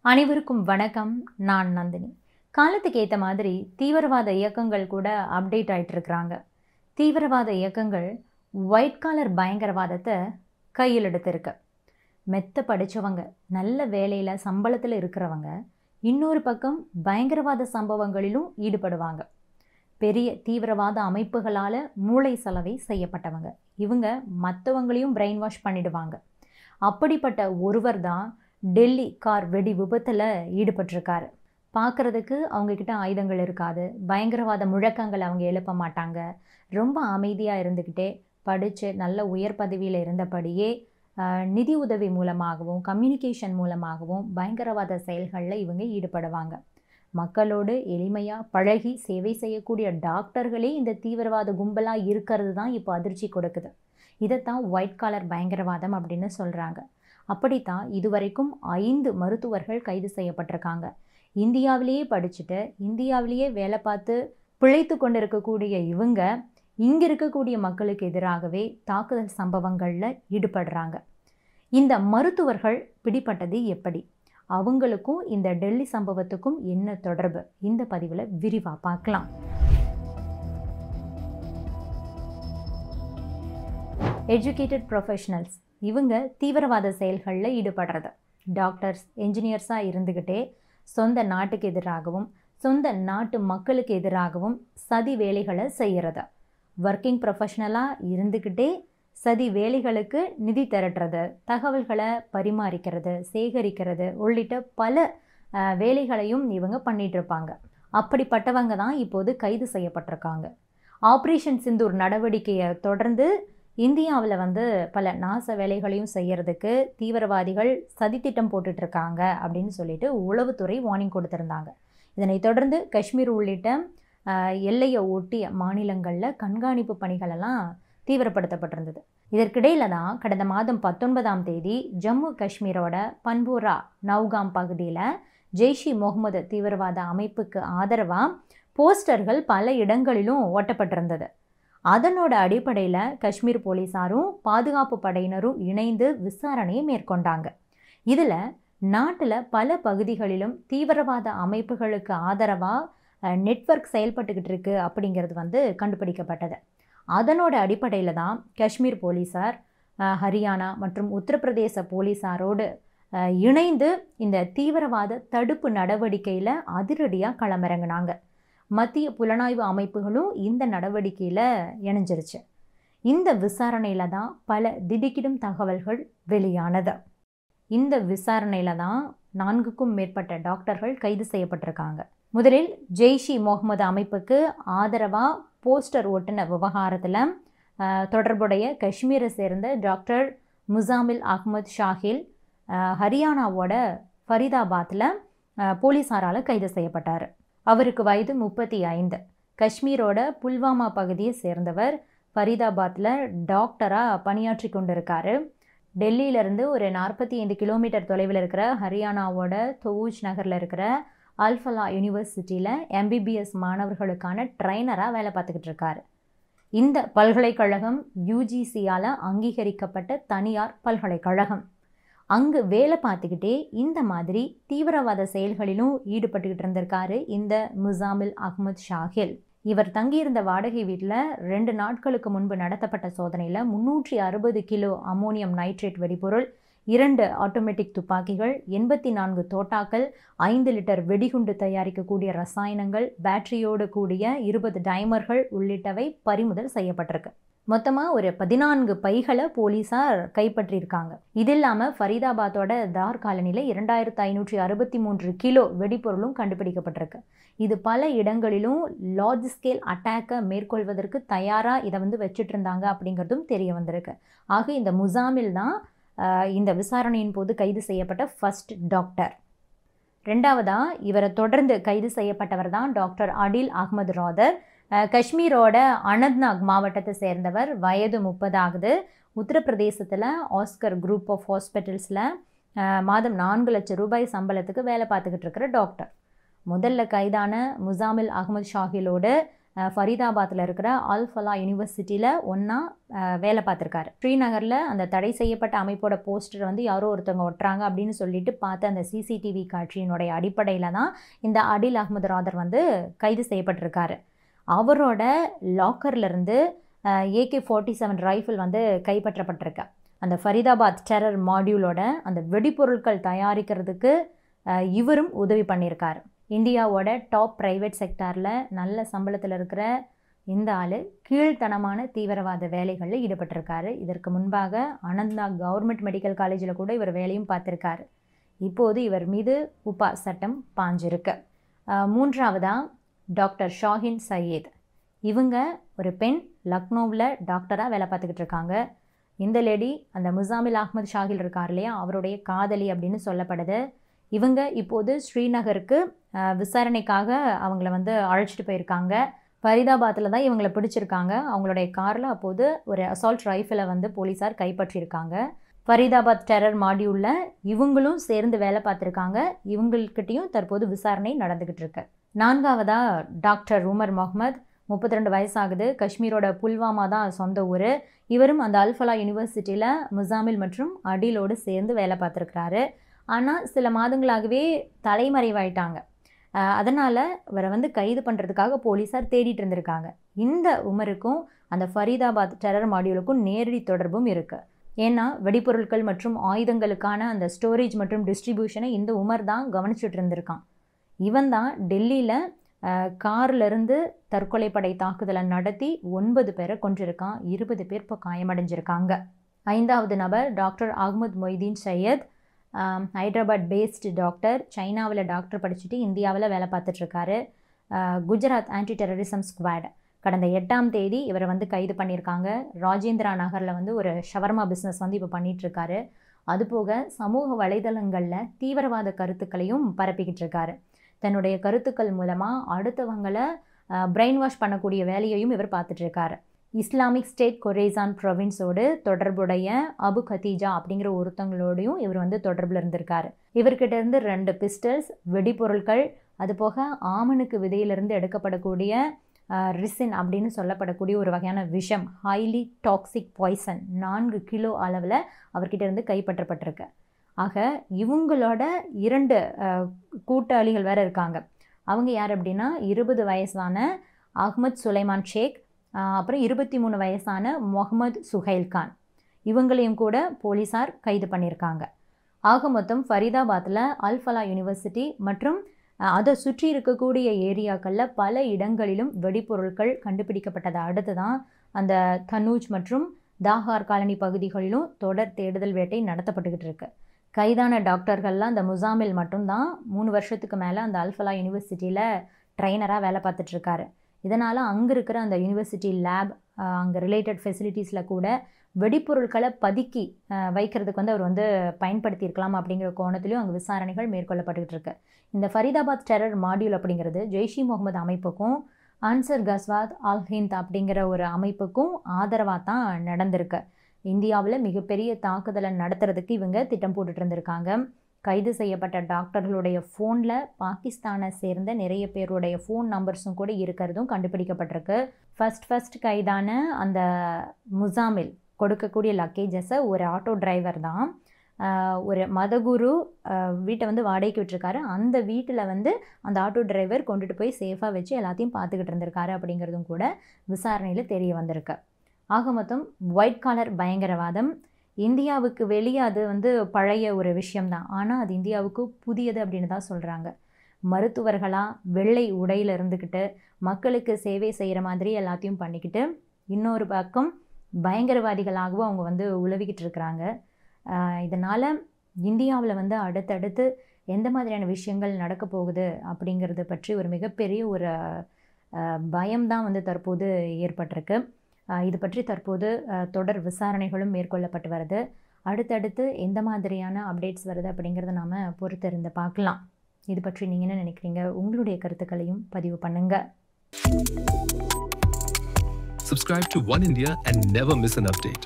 அனைவருக்கும் வணக்கம். நான் நந்தினி. காலத்துக்கு ஏற்ற மாதிரி தீவிரவாத இயக்கங்கள் கூட அப்டேட் ஆயிட்டு இருக்கிறாங்க. தீவிரவாத இயக்கங்கள் ஒயிட் காலர் பயங்கரவாதத்தை கையில் எடுத்திருக்கு. மெத்த படித்தவங்க, நல்ல வேலையில் சம்பளத்தில் இருக்கிறவங்க, இன்னொரு பக்கம் பயங்கரவாத சம்பவங்களிலும் ஈடுபடுவாங்க. பெரிய தீவிரவாத அமைப்புகளால் மூளை சலவை செய்யப்பட்டவங்க. இவங்க மற்றவங்களையும் பிரெயின் வாஷ் பண்ணிடுவாங்க. அப்படிப்பட்ட ஒருவர் தான் டெல்லி கார் வெடி விபத்தில் ஈடுபட்டிருக்காரு. பார்க்குறதுக்கு அவங்கக்கிட்ட ஆயுதங்கள் இருக்காது, பயங்கரவாத முழக்கங்கள் அவங்க எழுப்ப மாட்டாங்க. ரொம்ப அமைதியாக இருந்துக்கிட்டே படித்து நல்ல உயர் பதவியில் இருந்தபடியே நிதி உதவி மூலமாகவும் கம்யூனிகேஷன் மூலமாகவும் பயங்கரவாத செயல்களில் இவங்க ஈடுபடுவாங்க. மக்களோடு எளிமையாக பழகி சேவை செய்யக்கூடிய டாக்டர்களே இந்த தீவிரவாத கும்பலாக இருக்கிறது தான் இப்போ அதிர்ச்சி கொடுக்குது. இதைத்தான் ஒயிட் காலர் பயங்கரவாதம் அப்படின்னு சொல்கிறாங்க. அப்படித்தான் இதுவரைக்கும் 5 மருத்துவர்கள் கைது செய்யப்பட்டிருக்காங்க. இந்தியாவிலேயே படிச்சுட்டு இந்தியாவிலேயே வேலை பார்த்து பிழைத்து கொண்டு இருக்கக்கூடிய இவங்க இங்கே இருக்கக்கூடிய மக்களுக்கு எதிராகவே தாக்குதல் சம்பவங்களில் ஈடுபடுறாங்க. இந்த மருத்துவர்கள் பிடிப்பட்டது எப்படி, அவங்களுக்கும் இந்த டெல்லி சம்பவத்துக்கும் என்ன தொடர்பு, இந்த பதிவில் விரிவாக பார்க்கலாம். எஜுகேட்டட் ப்ரொஃபஷனல்ஸ், இவங்க தீவிரவாத செயல்களில் ஈடுபடுறது. டாக்டர்ஸ், என்ஜினியர்ஸாக இருந்துக்கிட்டே சொந்த நாட்டுக்கு எதிராகவும் சொந்த நாட்டு மக்களுக்கு எதிராகவும் சதி வேலைகளை செய்கிறது. ஒர்க்கிங் ப்ரொஃபஷனலாக இருந்துக்கிட்டே சதி வேலைகளுக்கு நிதி திரட்டுறது, தகவல்களை பரிமாறிக்கிறது, சேகரிக்கிறது உள்ளிட்ட பல வேலைகளையும் இவங்க பண்ணிகிட்ருப்பாங்க. அப்படிப்பட்டவங்க தான் இப்போது கைது செய்யப்பட்டிருக்காங்க. ஆப்ரேஷன் சிந்தூர் நடவடிக்கையை தொடர்ந்து இந்தியாவில் பல நாச வேலைகளையும் செய்கிறதுக்கு தீவிரவாதிகள் சதித்திட்டம் போட்டுட்ருக்காங்க அப்படின்னு சொல்லிட்டு உளவுத்துறை வார்னிங் கொடுத்துருந்தாங்க. இதனை தொடர்ந்து காஷ்மீர் உள்ளிட்ட எல்லையை ஒட்டிய மாநிலங்களில் கண்காணிப்பு பணிகளெல்லாம் தீவிரப்படுத்தப்பட்டிருந்தது. இதற்கிடையில் தான் கடந்த மாதம் 19ஆம் தேதி ஜம்மு காஷ்மீரோட பன்போரா நவ்காம் பகுதியில் ஜெய்ஷ்-இ முகமது தீவிரவாத அமைப்புக்கு ஆதரவாக போஸ்டர்கள் பல இடங்களிலும் ஓட்டப்பட்டிருந்தது. அதனோட அடிப்படையில் காஷ்மீர் போலீஸாரும் பாதுகாப்பு படையினரும் இணைந்து விசாரணையை மேற்கொண்டாங்க. இதில் நாட்டில் பல பகுதிகளிலும் தீவிரவாத அமைப்புகளுக்கு ஆதரவாக நெட்வொர்க் செயல்பட்டுக்கிட்டு இருக்கு அப்படிங்கிறது கண்டுபிடிக்கப்பட்டது. அதனோட அடிப்படையில் தான் காஷ்மீர் போலீஸார் ஹரியானா மற்றும் உத்தரப்பிரதேச போலீஸாரோடு இணைந்து இந்த தீவிரவாத தடுப்பு நடவடிக்கையில் அதிரடியாக களமிறங்கினாங்க. மத்திய புலனாய்வு அமைப்புகளும் இந்த நடவடிக்கையில் இணைஞ்சிருச்சு. இந்த விசாரணையில் தான் பல திடுக்கிடும் தகவல்கள் வெளியானது. இந்த விசாரணையில் தான் 4க்கும் மேற்பட்ட டாக்டர்கள் கைது செய்யப்பட்டிருக்காங்க. முதலில் ஜெய்ஷ்-இ முகமது அமைப்புக்கு ஆதரவாக போஸ்டர் ஓட்டின விவகாரத்தில் தொடர்புடைய காஷ்மீரை சேர்ந்த டாக்டர் முசாமில் அஹ்மத் ஷாஹில் ஹரியானாவோட ஃபரிதாபாத்தில் போலீஸாரால் கைது செய்யப்பட்டார். அவருக்கு வயது 35. காஷ்மீரோட புல்வாமா பகுதியை சேர்ந்தவர். ஃபரிதாபாத்தில் டாக்டராக பணியாற்றி கொண்டிருக்காரு. டெல்லியிலேருந்து ஒரு 45 கிலோமீட்டர் தொலைவில் இருக்கிற ஹரியானாவோட தோவுஜ் நகரில் இருக்கிற அல்ஃபலா யூனிவர்சிட்டியில் MBBS மாணவர்களுக்கான ட்ரைனராக வேலை பார்த்துக்கிட்டு இருக்காரு. இந்த பல்கலைக்கழகம் UGCயால் அங்கீகரிக்கப்பட்ட தனியார் பல்கலைக்கழகம். அங்கு வேலை பார்த்துக்கிட்டே இந்த மாதிரி தீவிரவாத செயல்களிலும் ஈடுபட்டுக்கிட்டு இருந்திருக்காரு இந்த முசாமில் அஹ்மத் ஷாஹில். இவர் தங்கியிருந்த வாடகை வீட்டில் 2 நாட்களுக்கு முன்பு நடத்தப்பட்ட சோதனையில் 360 கிலோ அமோனியம் நைட்ரேட் வெடிபொருள், 2 ஆட்டோமேட்டிக் துப்பாக்கிகள், 84 தோட்டாக்கள், 5 லிட்டர் வெடிகுண்டு தயாரிக்கக்கூடிய ரசாயனங்கள், பேட்டரியோடு கூடிய 20 டைமர்கள் உள்ளிட்டவை பறிமுதல் செய்யப்பட்டிருக்கு. மொத்தமாக ஒரு 14 பைகளை போலீஸார் கைப்பற்றியிருக்காங்க. இது இல்லாமல் ஃபரிதாபாத்தோட தார் காலனியில் 2563 கிலோ வெடிப்பொருளும் கண்டுபிடிக்கப்பட்டிருக்கு. இது பல இடங்களிலும் லார்ஜ் ஸ்கேல் அட்டாக்கை மேற்கொள்வதற்கு தயாராக இதை வச்சுட்டு இருந்தாங்க அப்படிங்கிறதும் தெரிய வந்திருக்கு. ஆக இந்த முசாமில் தான் இந்த விசாரணையின் போது கைது செய்யப்பட்ட ஃபர்ஸ்ட் டாக்டர். ரெண்டாவதாக இவரை தொடர்ந்து கைது செய்யப்பட்டவர் தான் டாக்டர் அடில் அஹ்மத் ராதர். காஷ்மீரோட அனந்த்நாக் மாவட்டத்தை சேர்ந்தவர். வயது 30 ஆகுது. உத்தரப்பிரதேசத்தில் ஆஸ்கர் குரூப் ஆஃப் ஹாஸ்பிட்டல்ஸில் மாதம் 4 லட்சம் ரூபாய் சம்பளத்துக்கு வேலை பார்த்துக்கிட்டு இருக்கிற டாக்டர். முதல்ல கைதான முசாமில் அஹ்மத் ஷாஹிலோடு ஃபரீதாபாத்தில் இருக்கிற அல் ஃபலா யூனிவர்சிட்டியில் ஒன்றா வேலை பார்த்துருக்காரு. ஸ்ரீநகரில் அந்த தடை செய்யப்பட்ட அமைப்போட போஸ்டர் வந்து யாரோ ஒருத்தவங்க ஒட்டுறாங்க அப்படின்னு சொல்லிட்டு பார்த்து அந்த சிசிடிவி காட்சியினுடைய அடிப்படையில் தான் இந்த அடில் அஹ்மத் ராதர் வந்து கைது செய்யப்பட்டிருக்காரு. அவரோட லாக்கர்லேருந்து AK-47 ரைஃபிள் வந்து கைப்பற்றப்பட்டிருக்கு. அந்த ஃபரீதாபாத் டெரர் மாடியூலோட அந்த வெடிப்பொருட்கள் தயாரிக்கிறதுக்கு இவரும் உதவி பண்ணியிருக்காரு. இந்தியாவோட டாப் ப்ரைவேட் செக்டாரில் நல்ல சம்பளத்தில் இருக்கிற இந்த ஆள் கீழ்த்தனமான தீவிரவாத வேலைகளில் ஈடுபட்டிருக்காரு. இதற்கு முன்பாக அனந்த்நாக் கவர்மெண்ட் மெடிக்கல் காலேஜில் கூட இவர் வேலையும் பார்த்துருக்காரு. இப்போது இவர் மீது உப்பா சட்டம் பாஞ்சிருக்கு. மூன்றாவதாக டாக்டர் ஷாஹின் சையீத். இவங்க ஒரு பெண், லக்னோவில் டாக்டராக வேலை பார்த்துக்கிட்டு இருக்காங்க. இந்த லேடி அந்த முசாமில் அஹ்மத் ஷாகில் இருக்கார் இல்லையா, அவருடைய காதலி அப்படின்னு சொல்லப்படுது. இவங்க இப்போது ஸ்ரீநகருக்கு விசாரணைக்காக அவங்கள வந்து அழைச்சிட்டு போயிருக்காங்க. ஃபரீதாபாத்தில் தான் இவங்களை பிடிச்சிருக்காங்க. அவங்களுடைய காரில் அப்போது ஒரு அசால்ட் ரைஃபிளை வந்து போலீஸார் கைப்பற்றியிருக்காங்க. ஃபரீதாபாத் டெரர் மாடியூலில் இவங்களும் சேர்ந்து வேலை பார்த்துருக்காங்க. இவங்கள்கிட்டையும் தற்போது விசாரணை நடந்துக்கிட்டு இருக்கு. நான்காவதாக டாக்டர் உமர் முகமது, 32 வயசாகுது. காஷ்மீரோட புல்வாமா தான் சொந்த ஊர். இவரும் அந்த அல் ஃபலா யூனிவர்சிட்டியில் முசாமில் மற்றும் அடிலோடு சேர்ந்து வேலை பார்த்துருக்கிறாரு. ஆனால் சில மாதங்களாகவே தலைமறைவாயிட்டாங்க. அதனால் இவரை வந்து கைது பண்ணுறதுக்காக போலீஸார் தேடிட்டு இருந்திருக்காங்க. இந்த உமருக்கும் அந்த ஃபரீதாபாத் டெரர் மாடியூலுக்கும் நேரடி தொடர்பும் இருக்குது. ஏன்னா வெடிப்பொருட்கள் மற்றும் ஆயுதங்களுக்கான அந்த ஸ்டோரேஜ் மற்றும் டிஸ்ட்ரிபியூஷனை இந்த உமர் தான் கவனிச்சுட்டு இருந்திருக்கான். இவன் தான் டெல்லியில் கார்லேருந்து தற்கொலைப்படை தாக்குதலை நடத்தி 9 பேரை கொன்றிருக்கான். 20 பேர் இப்போ காயமடைஞ்சிருக்காங்க. 5வது நபர் doctor Ahmed Moideen Syed. Hyderabad based doctor. சைனாவில் டாக்டர் படிச்சுட்டு இந்தியாவில் வேலை பார்த்துட்ருக்காரு. குஜராத் ஆன்டி டெரரிசம் ஸ்குவாட் கடந்த 8ஆம் தேதி இவரை வந்து கைது பண்ணியிருக்காங்க. ராஜேந்திரா நகரில் வந்து ஒரு ஷவர்மா பிஸ்னஸ் வந்து இப்போ பண்ணிகிட்ருக்காரு. அதுபோக சமூக வலைதளங்களில் தீவிரவாத கருத்துக்களையும் பரப்பிக்கிட்டு இருக்காரு. தன்னுடைய கருத்துக்கள் மூலமாக அடுத்தவங்களை பிரெயின் வாஷ் பண்ணக்கூடிய வேலையையும் இவர் பார்த்துட்ருக்காரு. இஸ்லாமிக் ஸ்டேட் கொரேசான் ப்ரொவின்ஸோடு தொடர்புடைய அபு கதீஜா அப்படிங்கிற ஒருத்தவங்களோடையும் இவர் வந்து தொடர்பில் இருந்திருக்காரு. இவர்கிட்ட இருந்து 2 பிஸ்டல்ஸ், வெடிப்பொருட்கள், அதுபோக ஆமணுக்கு விதையிலிருந்து எடுக்கப்படக்கூடிய ரிசின் அப்படின்னு சொல்லப்படக்கூடிய ஒரு வகையான விஷம், ஹைலி டாக்ஸிக் பாய்சன் 4 கிலோ அளவில் அவர்கிட்ட இருந்து கைப்பற்றப்பட்டிருக்கு. ஆக இவங்களோட 2 கூட்டாளிகள் வேறு இருக்காங்க. அவங்க யார் அப்படின்னா 20 வயசான அஹ்மத் சுலைமான் ஷேக், அப்புறம் 23 வயசான முகமது சுஹைல் கான். இவங்களையும் கூட போலீஸார் கைது பண்ணியிருக்காங்க. ஆக மொத்தம் ஃபரீதாபாத்தில் அல் ஃபலா யூனிவர்சிட்டி மற்றும் அதை சுற்றி இருக்கக்கூடிய ஏரியாக்களில் பல இடங்களிலும் வெடிப்பொருட்கள் கண்டுபிடிக்கப்பட்டதை அடுத்து தான் அந்த தனூஜ் மற்றும் தாகார் காலனி பகுதிகளிலும் தொடர் தேடுதல் வேட்டை நடத்தப்பட்டுக்கிட்டு இருக்கு. கைதான டாக்டர்கள்லாம் அந்த முசாமில் மட்டும்தான் 3 வருஷத்துக்கு மேலே அந்த அல் ஃபலா யூனிவர்சிட்டியில் ட்ரைனராக வேலை பார்த்துட்ருக்காரு. இதனால் அங்கே இருக்கிற அந்த யூனிவர்சிட்டி லேப், அங்கே ரிலேட்டட் ஃபெசிலிட்டிஸில் கூட வெடிப்பொருட்களை பதுக்கி வைக்கிறதுக்கு வந்து அவர் வந்து பயன்படுத்தியிருக்கலாம் அப்படிங்கிற கோணத்திலையும் அங்கே விசாரணைகள் மேற்கொள்ளப்பட்டுக்கிட்டு இருக்கு. இந்த ஃபரீதாபாத் டெரர் மாடியூல் அப்படிங்கிறது ஜெய்ஷ்-இ முகமது அமைப்புக்கும் அன்சர் கஸ்வாத் அல் ஹிந்த் அப்படிங்கிற ஒரு அமைப்புக்கும் ஆதரவாக தான் நடந்திருக்கு. இந்தியாவில் மிகப்பெரிய தாக்குதலை நடத்துறதுக்கு இவங்க திட்டம் போட்டுட்டு இருந்திருக்காங்க. கைது செய்யப்பட்ட டாக்டர்களுடைய ஃபோனில் பாகிஸ்தானை சேர்ந்த நிறைய பேருடைய ஃபோன் நம்பர்ஸும் கூட இருக்கிறதும் கண்டுபிடிக்கப்பட்டிருக்கு. ஃபஸ்ட் கைதான அந்த முசாமில் கொடுக்கக்கூடிய லக்கேஜஸை ஒரு ஆட்டோ டிரைவர் தான் ஒரு மதகுரு வீட்டை வந்து வாடகைக்கு விட்டுருக்காரு. அந்த வீட்டில் வந்து அந்த ஆட்டோ டிரைவர் கொண்டுட்டு போய் சேஃபாக வச்சு எல்லாத்தையும் பார்த்துக்கிட்டு இருந்திருக்காரு அப்படிங்கிறதும் கூட விசாரணையில் தெரிய வந்திருக்கு. ஆக மொத்தம் ஒயிட் காலர் பயங்கரவாதம் இந்தியாவுக்கு வெளியே அது வந்து பழைய ஒரு விஷயம்தான். ஆனால் அது இந்தியாவுக்கு புதியது அப்படின்னு தான் சொல்கிறாங்க. மருத்துவர்களாக வெள்ளை உடையில் இருந்துக்கிட்டு மக்களுக்கு சேவை செய்கிற மாதிரி எல்லாத்தையும் பண்ணிக்கிட்டு இன்னொரு பக்கம் பயங்கரவாதிகளாகவும் அவங்க வந்து உலவிக்கிட்டு இருக்கிறாங்க. இதனால் இந்தியாவில் வந்து அடுத்தடுத்து எந்த மாதிரியான விஷயங்கள் நடக்க போகுது அப்படிங்கிறத பற்றி ஒரு மிகப்பெரிய ஒரு பயம்தான் வந்து தற்போது ஏற்பட்டிருக்கு. இது பற்றி தற்போது தொடர் விசாரணைகளும் மேற்கொள்ளப்பட்டு வருது. அடுத்தடுத்து எந்த மாதிரியான அப்டேட்ஸ் வருது அப்படிங்கிறத நாம் பொறுத்திருந்து பார்க்கலாம். இது பற்றி நீங்கள் என்ன நினைக்கிறீங்க? உங்களுடைய கருத்துக்களையும் பதிவு பண்ணுங்கள். Subscribe to One India and never miss an update.